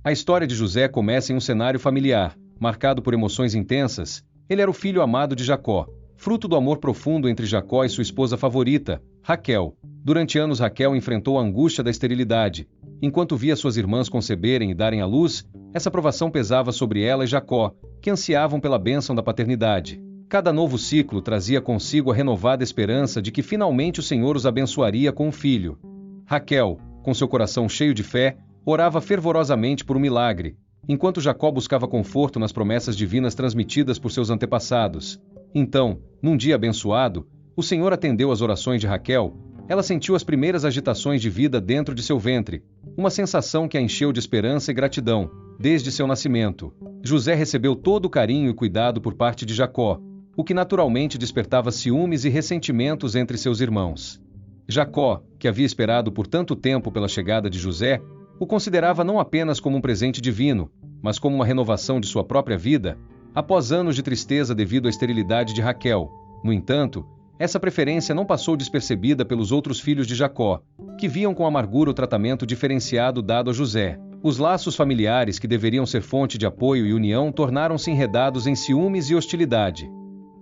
A história de José começa em um cenário familiar, marcado por emoções intensas. Ele era o filho amado de Jacó, fruto do amor profundo entre Jacó e sua esposa favorita, Raquel. Durante anos Raquel enfrentou a angústia da esterilidade. Enquanto via suas irmãs conceberem e darem à luz, essa provação pesava sobre ela e Jacó, que ansiavam pela bênção da paternidade. Cada novo ciclo trazia consigo a renovada esperança de que finalmente o Senhor os abençoaria com um filho. Raquel, com seu coração cheio de fé, orava fervorosamente por um milagre, enquanto Jacó buscava conforto nas promessas divinas transmitidas por seus antepassados. Então, num dia abençoado, o Senhor atendeu às orações de Raquel. Ela sentiu as primeiras agitações de vida dentro de seu ventre, uma sensação que a encheu de esperança e gratidão, desde seu nascimento. José recebeu todo o carinho e cuidado por parte de Jacó, o que naturalmente despertava ciúmes e ressentimentos entre seus irmãos. Jacó, que havia esperado por tanto tempo pela chegada de José, o considerava não apenas como um presente divino, mas como uma renovação de sua própria vida, após anos de tristeza devido à esterilidade de Raquel. No entanto, essa preferência não passou despercebida pelos outros filhos de Jacó, que viam com amargura o tratamento diferenciado dado a José. Os laços familiares que deveriam ser fonte de apoio e união tornaram-se enredados em ciúmes e hostilidade.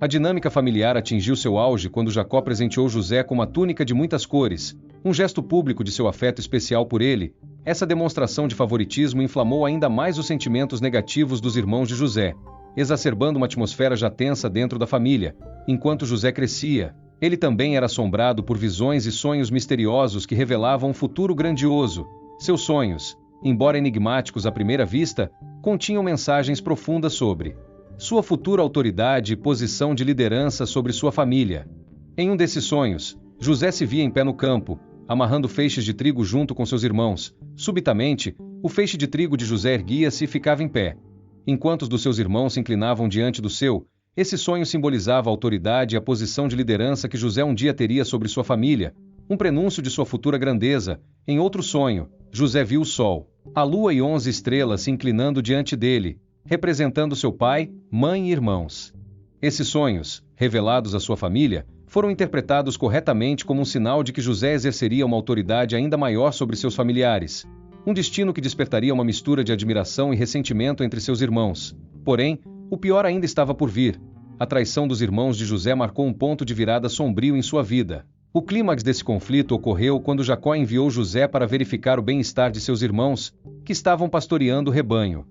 A dinâmica familiar atingiu seu auge quando Jacó presenteou José com uma túnica de muitas cores, um gesto público de seu afeto especial por ele. Essa demonstração de favoritismo inflamou ainda mais os sentimentos negativos dos irmãos de José, exacerbando uma atmosfera já tensa dentro da família. Enquanto José crescia, ele também era assombrado por visões e sonhos misteriosos que revelavam um futuro grandioso. Seus sonhos, embora enigmáticos à primeira vista, continham mensagens profundas sobre sua futura autoridade e posição de liderança sobre sua família. Em um desses sonhos, José se via em pé no campo, amarrando feixes de trigo junto com seus irmãos. Subitamente, o feixe de trigo de José erguia-se e ficava em pé, enquanto os dos seus irmãos se inclinavam diante do seu. Esse sonho simbolizava a autoridade e a posição de liderança que José um dia teria sobre sua família, um prenúncio de sua futura grandeza. Em outro sonho, José viu o sol, a lua e 11 estrelas se inclinando diante dele, representando seu pai, mãe e irmãos. Esses sonhos, revelados à sua família, foram interpretados corretamente como um sinal de que José exerceria uma autoridade ainda maior sobre seus familiares, um destino que despertaria uma mistura de admiração e ressentimento entre seus irmãos. Porém, o pior ainda estava por vir. A traição dos irmãos de José marcou um ponto de virada sombrio em sua vida. O clímax desse conflito ocorreu quando Jacó enviou José para verificar o bem-estar de seus irmãos, que estavam pastoreando o rebanho.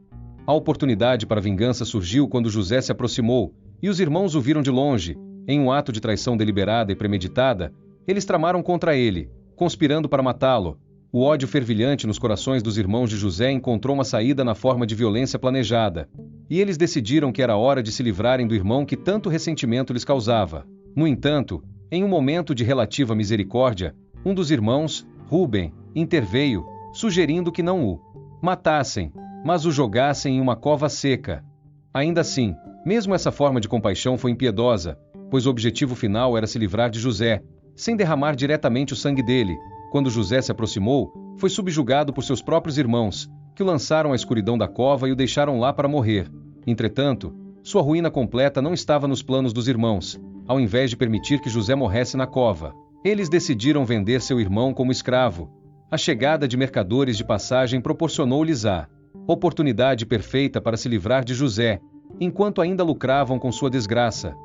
A oportunidade para vingança surgiu quando José se aproximou, e os irmãos o viram de longe. Em um ato de traição deliberada e premeditada, eles tramaram contra ele, conspirando para matá-lo. O ódio fervilhante nos corações dos irmãos de José encontrou uma saída na forma de violência planejada, e eles decidiram que era hora de se livrarem do irmão que tanto ressentimento lhes causava. No entanto, em um momento de relativa misericórdia, um dos irmãos, Rúben, interveio, sugerindo que não o matassem, mas o jogassem em uma cova seca. Ainda assim, mesmo essa forma de compaixão foi impiedosa, pois o objetivo final era se livrar de José, sem derramar diretamente o sangue dele. Quando José se aproximou, foi subjugado por seus próprios irmãos, que o lançaram à escuridão da cova e o deixaram lá para morrer. Entretanto, sua ruína completa não estava nos planos dos irmãos. Ao invés de permitir que José morresse na cova, eles decidiram vender seu irmão como escravo. A chegada de mercadores de passagem proporcionou-lhes a oportunidade perfeita para se livrar de José, enquanto ainda lucravam com sua desgraça.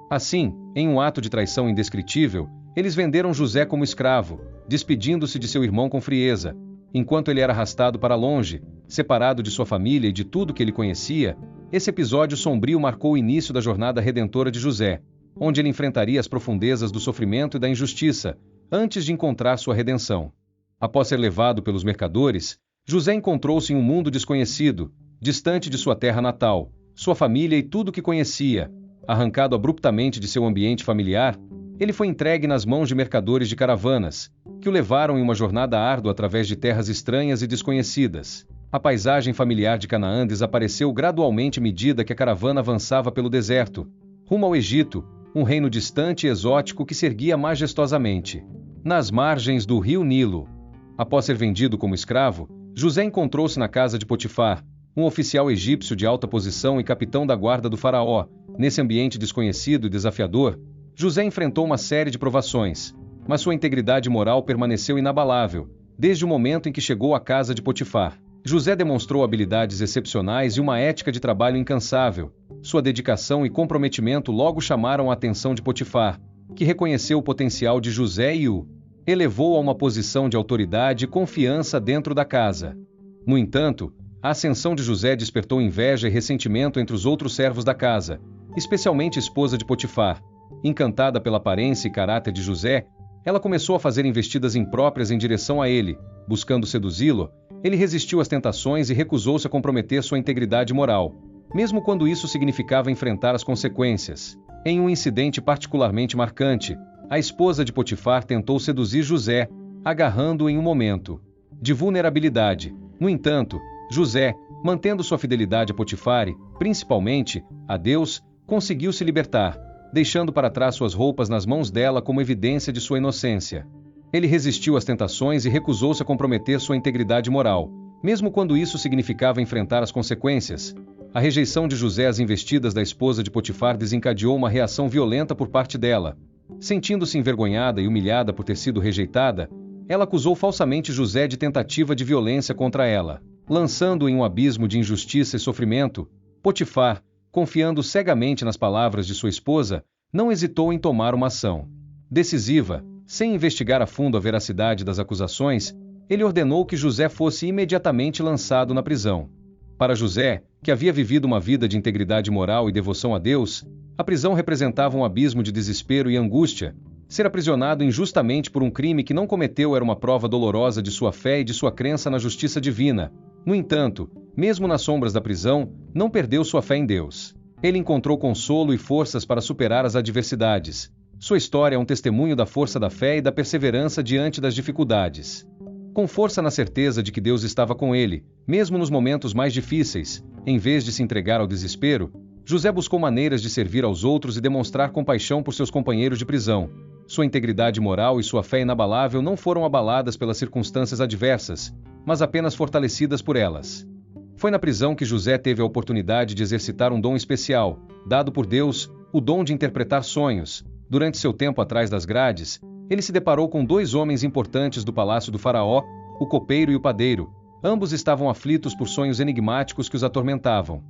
Assim, em um ato de traição indescritível, eles venderam José como escravo, despedindo-se de seu irmão com frieza. Enquanto ele era arrastado para longe, separado de sua família e de tudo que ele conhecia, esse episódio sombrio marcou o início da jornada redentora de José, onde ele enfrentaria as profundezas do sofrimento e da injustiça, antes de encontrar sua redenção. Após ser levado pelos mercadores, José encontrou-se em um mundo desconhecido, distante de sua terra natal, sua família e tudo que conhecia. Arrancado abruptamente de seu ambiente familiar, ele foi entregue nas mãos de mercadores de caravanas, que o levaram em uma jornada árdua através de terras estranhas e desconhecidas. A paisagem familiar de Canaã desapareceu gradualmente à medida que a caravana avançava pelo deserto, rumo ao Egito, um reino distante e exótico que se erguia majestosamente nas margens do rio Nilo. Após ser vendido como escravo, José encontrou-se na casa de Potifar, um oficial egípcio de alta posição e capitão da guarda do faraó. Nesse ambiente desconhecido e desafiador, José enfrentou uma série de provações, mas sua integridade moral permaneceu inabalável, desde o momento em que chegou à casa de Potifar. José demonstrou habilidades excepcionais e uma ética de trabalho incansável. Sua dedicação e comprometimento logo chamaram a atenção de Potifar, que reconheceu o potencial de José e o elevou a uma posição de autoridade e confiança dentro da casa. No entanto, a ascensão de José despertou inveja e ressentimento entre os outros servos da casa, especialmente a esposa de Potifar. Encantada pela aparência e caráter de José, ela começou a fazer investidas impróprias em direção a ele, buscando seduzi-lo. Ele resistiu às tentações e recusou-se a comprometer sua integridade moral, mesmo quando isso significava enfrentar as consequências. Em um incidente particularmente marcante, a esposa de Potifar tentou seduzir José, agarrando-o em um momento de vulnerabilidade. No entanto, José, mantendo sua fidelidade a Potifar e, principalmente, a Deus, conseguiu se libertar, deixando para trás suas roupas nas mãos dela como evidência de sua inocência. Ele resistiu às tentações e recusou-se a comprometer sua integridade moral, mesmo quando isso significava enfrentar as consequências. A rejeição de José às investidas da esposa de Potifar desencadeou uma reação violenta por parte dela. Sentindo-se envergonhada e humilhada por ter sido rejeitada, ela acusou falsamente José de tentativa de violência contra ela. Lançando-o em um abismo de injustiça e sofrimento, Potifar, confiando cegamente nas palavras de sua esposa, não hesitou em tomar uma ação decisiva. Sem investigar a fundo a veracidade das acusações, ele ordenou que José fosse imediatamente lançado na prisão. Para José, que havia vivido uma vida de integridade moral e devoção a Deus, a prisão representava um abismo de desespero e angústia. Ser aprisionado injustamente por um crime que não cometeu era uma prova dolorosa de sua fé e de sua crença na justiça divina. No entanto, mesmo nas sombras da prisão, não perdeu sua fé em Deus. Ele encontrou consolo e forças para superar as adversidades. Sua história é um testemunho da força da fé e da perseverança diante das dificuldades. Com força na certeza de que Deus estava com ele, mesmo nos momentos mais difíceis, em vez de se entregar ao desespero, José buscou maneiras de servir aos outros e demonstrar compaixão por seus companheiros de prisão. Sua integridade moral e sua fé inabalável não foram abaladas pelas circunstâncias adversas, mas apenas fortalecidas por elas. Foi na prisão que José teve a oportunidade de exercitar um dom especial, dado por Deus, o dom de interpretar sonhos. Durante seu tempo atrás das grades, ele se deparou com dois homens importantes do palácio do faraó, o copeiro e o padeiro. Ambos estavam aflitos por sonhos enigmáticos que os atormentavam.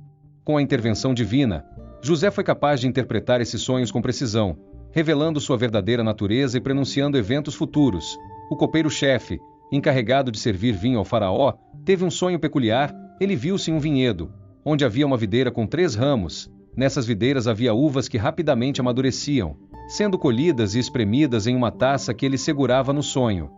Com a intervenção divina, José foi capaz de interpretar esses sonhos com precisão, revelando sua verdadeira natureza e prenunciando eventos futuros. O copeiro-chefe, encarregado de servir vinho ao faraó, teve um sonho peculiar. Ele viu-se em um vinhedo, onde havia uma videira com 3 ramos. Nessas videiras havia uvas que rapidamente amadureciam, sendo colhidas e espremidas em uma taça que ele segurava no sonho.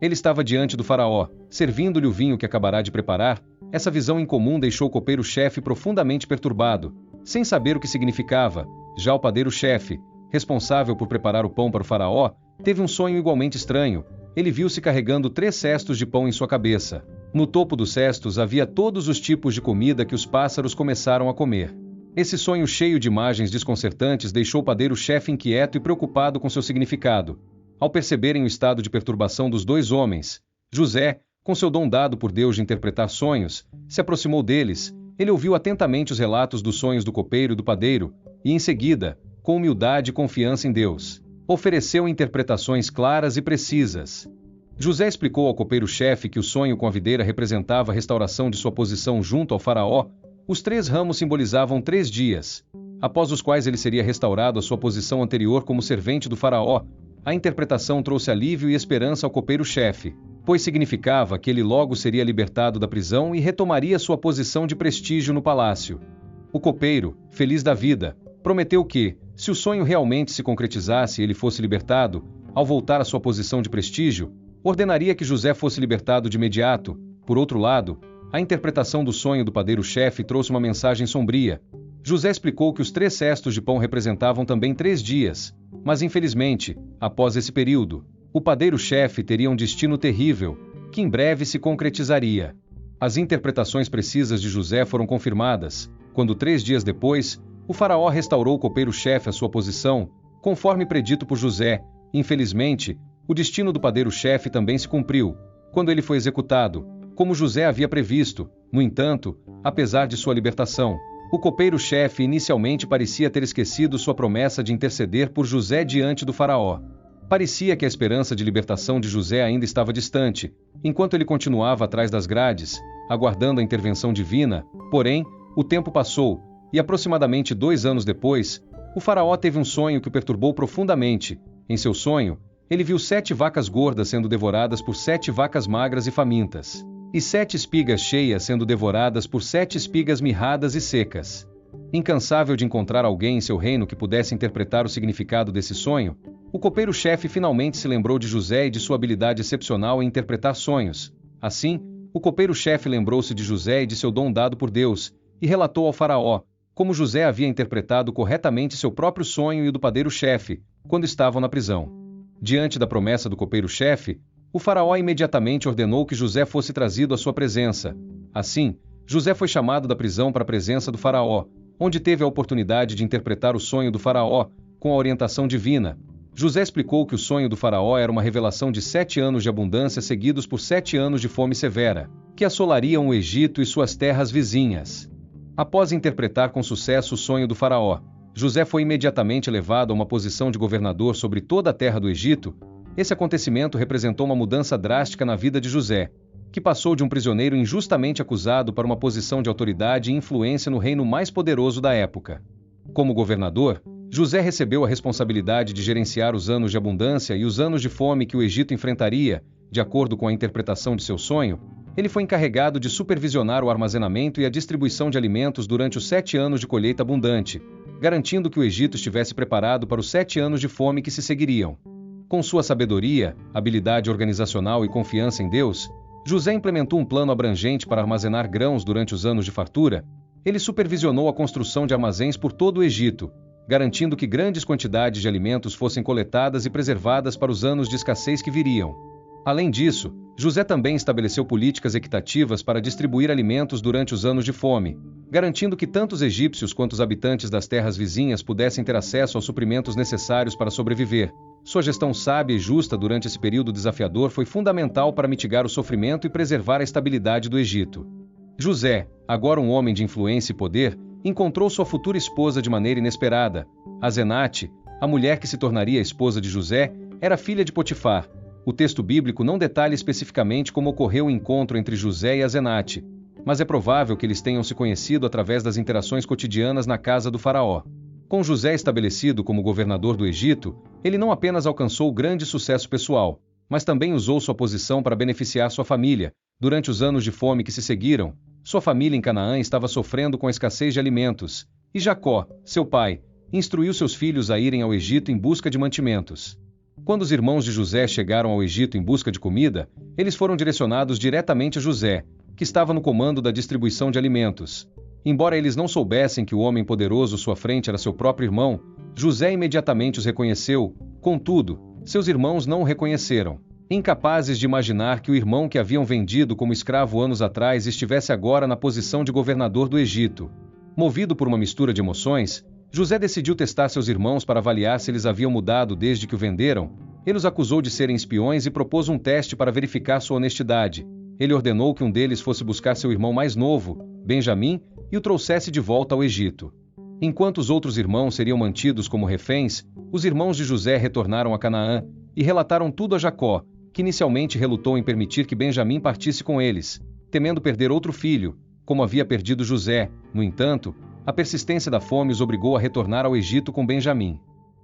Ele estava diante do faraó, servindo-lhe o vinho que acabará de preparar. Essa visão incomum deixou o copeiro-chefe profundamente perturbado, sem saber o que significava. Já o padeiro-chefe, responsável por preparar o pão para o faraó, teve um sonho igualmente estranho. Ele viu-se carregando 3 cestos de pão em sua cabeça. No topo dos cestos havia todos os tipos de comida que os pássaros começaram a comer. Esse sonho cheio de imagens desconcertantes deixou o padeiro-chefe inquieto e preocupado com seu significado. Ao perceberem o estado de perturbação dos 2 homens, José, com seu dom dado por Deus de interpretar sonhos, se aproximou deles. Ele ouviu atentamente os relatos dos sonhos do copeiro e do padeiro, e em seguida, com humildade e confiança em Deus, ofereceu interpretações claras e precisas. José explicou ao copeiro-chefe que o sonho com a videira representava a restauração de sua posição junto ao faraó. Os 3 ramos simbolizavam 3 dias, após os quais ele seria restaurado à sua posição anterior como servente do faraó. A interpretação trouxe alívio e esperança ao copeiro-chefe, pois significava que ele logo seria libertado da prisão e retomaria sua posição de prestígio no palácio. O copeiro, feliz da vida, prometeu que, se o sonho realmente se concretizasse e ele fosse libertado, ao voltar à sua posição de prestígio, ordenaria que José fosse libertado de imediato. Por outro lado, a interpretação do sonho do padeiro-chefe trouxe uma mensagem sombria. José explicou que os 3 cestos de pão representavam também 3 dias, mas infelizmente, após esse período, o padeiro-chefe teria um destino terrível, que em breve se concretizaria. As interpretações precisas de José foram confirmadas, quando 3 dias depois, o faraó restaurou o copeiro-chefe à sua posição, conforme predito por José. Infelizmente, o destino do padeiro-chefe também se cumpriu, quando ele foi executado, como José havia previsto. No entanto, apesar de sua libertação, o copeiro-chefe inicialmente parecia ter esquecido sua promessa de interceder por José diante do faraó. Parecia que a esperança de libertação de José ainda estava distante, enquanto ele continuava atrás das grades, aguardando a intervenção divina. Porém, o tempo passou, e aproximadamente 2 anos depois, o faraó teve um sonho que o perturbou profundamente. Em seu sonho, ele viu 7 vacas gordas sendo devoradas por 7 vacas magras e famintas, e 7 espigas cheias sendo devoradas por 7 espigas mirradas e secas. Incansável de encontrar alguém em seu reino que pudesse interpretar o significado desse sonho, o copeiro-chefe finalmente se lembrou de José e de sua habilidade excepcional em interpretar sonhos. Assim, o copeiro-chefe lembrou-se de José e de seu dom dado por Deus, e relatou ao faraó como José havia interpretado corretamente seu próprio sonho e o do padeiro-chefe, quando estavam na prisão. Diante da promessa do copeiro-chefe, o faraó imediatamente ordenou que José fosse trazido à sua presença. Assim, José foi chamado da prisão para a presença do faraó, onde teve a oportunidade de interpretar o sonho do faraó, com a orientação divina. José explicou que o sonho do faraó era uma revelação de 7 anos de abundância seguidos por 7 anos de fome severa, que assolariam o Egito e suas terras vizinhas. Após interpretar com sucesso o sonho do faraó, José foi imediatamente levado a uma posição de governador sobre toda a terra do Egito. Esse acontecimento representou uma mudança drástica na vida de José, que passou de um prisioneiro injustamente acusado para uma posição de autoridade e influência no reino mais poderoso da época. Como governador, José recebeu a responsabilidade de gerenciar os anos de abundância e os anos de fome que o Egito enfrentaria. De acordo com a interpretação de seu sonho, ele foi encarregado de supervisionar o armazenamento e a distribuição de alimentos durante os 7 anos de colheita abundante, garantindo que o Egito estivesse preparado para os 7 anos de fome que se seguiriam. Com sua sabedoria, habilidade organizacional e confiança em Deus, José implementou um plano abrangente para armazenar grãos durante os anos de fartura. Ele supervisionou a construção de armazéns por todo o Egito, garantindo que grandes quantidades de alimentos fossem coletadas e preservadas para os anos de escassez que viriam. Além disso, José também estabeleceu políticas equitativas para distribuir alimentos durante os anos de fome, garantindo que tanto os egípcios quanto os habitantes das terras vizinhas pudessem ter acesso aos suprimentos necessários para sobreviver. Sua gestão sábia e justa durante esse período desafiador foi fundamental para mitigar o sofrimento e preservar a estabilidade do Egito. José, agora um homem de influência e poder, encontrou sua futura esposa de maneira inesperada. Asenate, a mulher que se tornaria a esposa de José, era filha de Potifar. O texto bíblico não detalha especificamente como ocorreu o encontro entre José e Asenate, mas é provável que eles tenham se conhecido através das interações cotidianas na casa do faraó. Com José estabelecido como governador do Egito, ele não apenas alcançou grande sucesso pessoal, mas também usou sua posição para beneficiar sua família. Durante os anos de fome que se seguiram, sua família em Canaã estava sofrendo com a escassez de alimentos, e Jacó, seu pai, instruiu seus filhos a irem ao Egito em busca de mantimentos. Quando os irmãos de José chegaram ao Egito em busca de comida, eles foram direcionados diretamente a José, que estava no comando da distribuição de alimentos. Embora eles não soubessem que o homem poderoso à sua frente era seu próprio irmão, José imediatamente os reconheceu. Contudo, seus irmãos não o reconheceram. Incapazes de imaginar que o irmão que haviam vendido como escravo anos atrás estivesse agora na posição de governador do Egito. Movido por uma mistura de emoções, José decidiu testar seus irmãos para avaliar se eles haviam mudado desde que o venderam. Ele os acusou de serem espiões e propôs um teste para verificar sua honestidade. Ele ordenou que um deles fosse buscar seu irmão mais novo, Benjamim, e o trouxesse de volta ao Egito. Enquanto os outros irmãos seriam mantidos como reféns, os irmãos de José retornaram a Canaã e relataram tudo a Jacó, que inicialmente relutou em permitir que Benjamim partisse com eles, temendo perder outro filho, como havia perdido José. No entanto, a persistência da fome os obrigou a retornar ao Egito com Benjamim.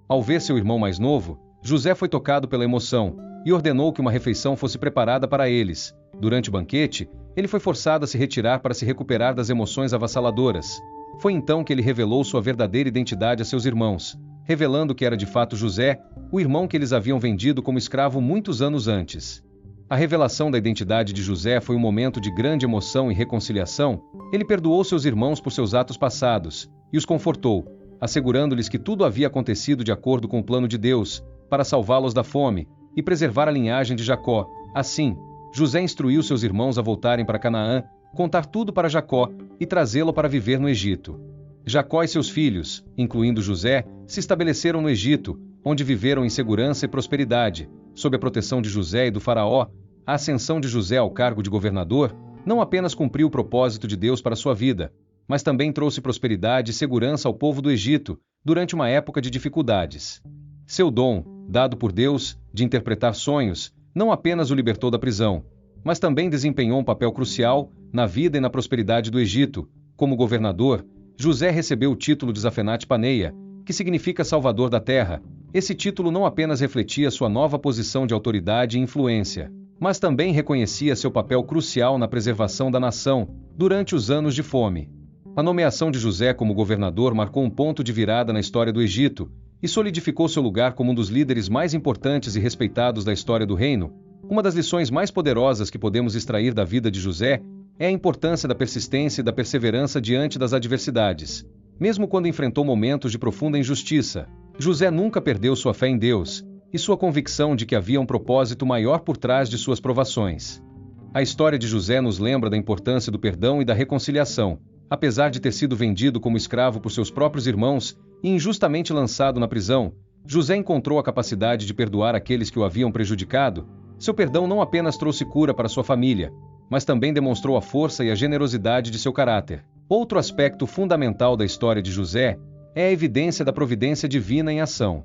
Ao ver seu irmão mais novo, José foi tocado pela emoção e ordenou que uma refeição fosse preparada para eles. Durante o banquete, ele foi forçado a se retirar para se recuperar das emoções avassaladoras. Foi então que ele revelou sua verdadeira identidade a seus irmãos, revelando que era de fato José, o irmão que eles haviam vendido como escravo muitos anos antes. A revelação da identidade de José foi um momento de grande emoção e reconciliação. Ele perdoou seus irmãos por seus atos passados e os confortou, assegurando-lhes que tudo havia acontecido de acordo com o plano de Deus, para salvá-los da fome e preservar a linhagem de Jacó. Assim, José instruiu seus irmãos a voltarem para Canaã, contar tudo para Jacó e trazê-lo para viver no Egito. Jacó e seus filhos, incluindo José, se estabeleceram no Egito, onde viveram em segurança e prosperidade. Sob a proteção de José e do faraó, a ascensão de José ao cargo de governador não apenas cumpriu o propósito de Deus para sua vida, mas também trouxe prosperidade e segurança ao povo do Egito, durante uma época de dificuldades. Seu dom, dado por Deus, de interpretar sonhos, não apenas o libertou da prisão, mas também desempenhou um papel crucial na vida e na prosperidade do Egito. Como governador, José recebeu o título de Zafenat Paneia, que significa Salvador da Terra. Esse título não apenas refletia sua nova posição de autoridade e influência, mas também reconhecia seu papel crucial na preservação da nação durante os anos de fome. A nomeação de José como governador marcou um ponto de virada na história do Egito e solidificou seu lugar como um dos líderes mais importantes e respeitados da história do reino. Uma das lições mais poderosas que podemos extrair da vida de José é a importância da persistência e da perseverança diante das adversidades. Mesmo quando enfrentou momentos de profunda injustiça, José nunca perdeu sua fé em Deus e sua convicção de que havia um propósito maior por trás de suas provações. A história de José nos lembra da importância do perdão e da reconciliação. Apesar de ter sido vendido como escravo por seus próprios irmãos e injustamente lançado na prisão, José encontrou a capacidade de perdoar aqueles que o haviam prejudicado. Seu perdão não apenas trouxe cura para sua família, mas também demonstrou a força e a generosidade de seu caráter. Outro aspecto fundamental da história de José é a evidência da providência divina em ação.